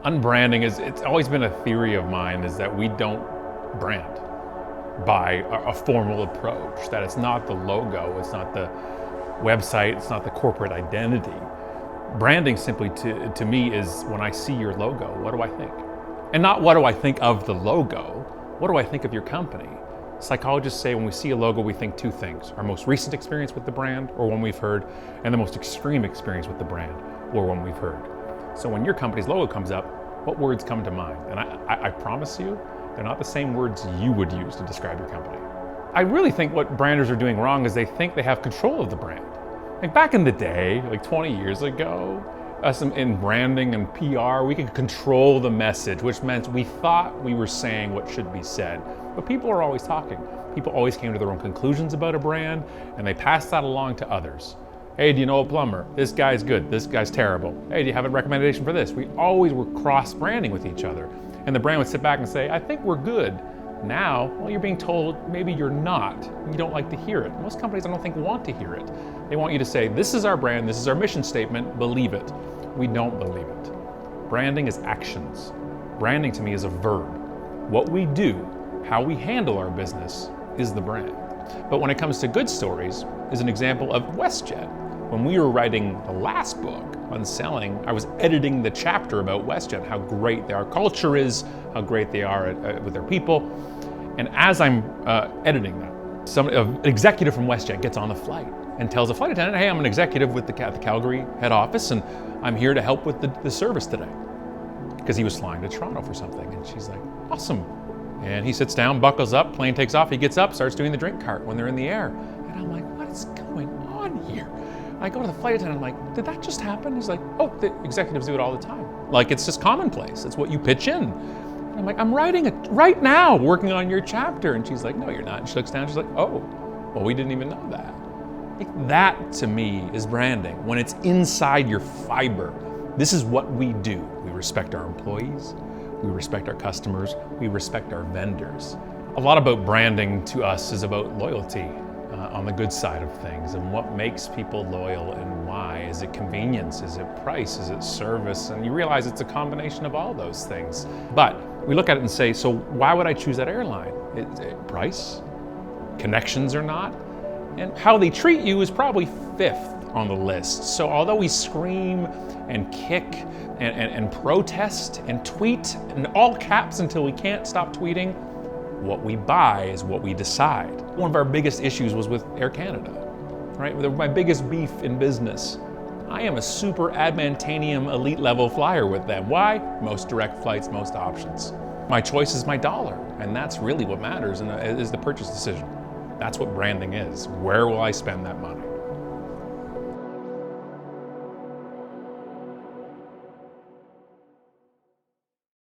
Unbranding it's always been a theory of mine, is that we don't brand by a formal approach, that it's not the logo, it's not the website, it's not the corporate identity. Branding simply to me is when I see your logo, what do I think? And not what do I think of the logo, what do I think of your company? Psychologists say when we see a logo, we think two things: our most recent experience with the brand, or one we've heard, and the most extreme experience with the brand, or one we've heard. So when your company's logo comes up, what words come to mind? And I promise you, they're not the same words you would use to describe your company. I really think what branders are doing wrong is they think they have control of the brand. Like back in the day, like 20 years ago, us in branding and PR, we could control the message, which meant we thought we were saying what should be said. But people are always talking. People always came to their own conclusions about a brand, and they passed that along to others. Hey, do you know a plumber? This guy's good, this guy's terrible. Hey, do you have a recommendation for this? We always were cross-branding with each other. And the brand would sit back and say, I think we're good. Now, well, you're being told maybe you're not. You don't like to hear it. Most companies, I don't think, want to hear it. They want you to say, this is our brand, this is our mission statement, believe it. We don't believe it. Branding is actions. Branding to me is a verb. What we do, how we handle our business, is the brand. But when it comes to good stories, is an example of WestJet. When we were writing the last book on selling, I was editing the chapter about WestJet, how great their culture is, how great they are with their people. And as I'm editing that, an executive from WestJet gets on the flight and tells the flight attendant, hey, I'm an executive with the Calgary head office, and I'm here to help with the service today. Because he was flying to Toronto for something. And she's like, awesome. And he sits down, buckles up, plane takes off, he gets up, starts doing the drink cart when they're in the air. And I'm like, what is going on here? I go to the flight attendant, I'm like, did that just happen? He's like, oh, the executives do it all the time. Like, it's just commonplace. It's what you pitch in. And I'm like, I'm writing it right now, working on your chapter. And she's like, no, you're not. And she looks down, she's like, oh, well, we didn't even know that. That, to me, is branding. When it's inside your fiber, this is what we do. We respect our employees, we respect our customers, we respect our vendors. A lot about branding to us is about loyalty. On the good side of things, and what makes people loyal and why. Is it convenience? Is it price? Is it service? And you realize it's a combination of all those things. But we look at it and say, so why would I choose that airline? Price? Connections or not? And how they treat you is probably fifth on the list. So although we scream and kick and protest and tweet in all caps until we can't stop tweeting, what we buy is what we decide. One of our biggest issues was with Air Canada, right? My biggest beef in business. I am a super admantanium elite level flyer with them. Why? Most direct flights, most options. My choice is my dollar, and that's really what matters, and is the purchase decision. That's what branding is. Where will I spend that money?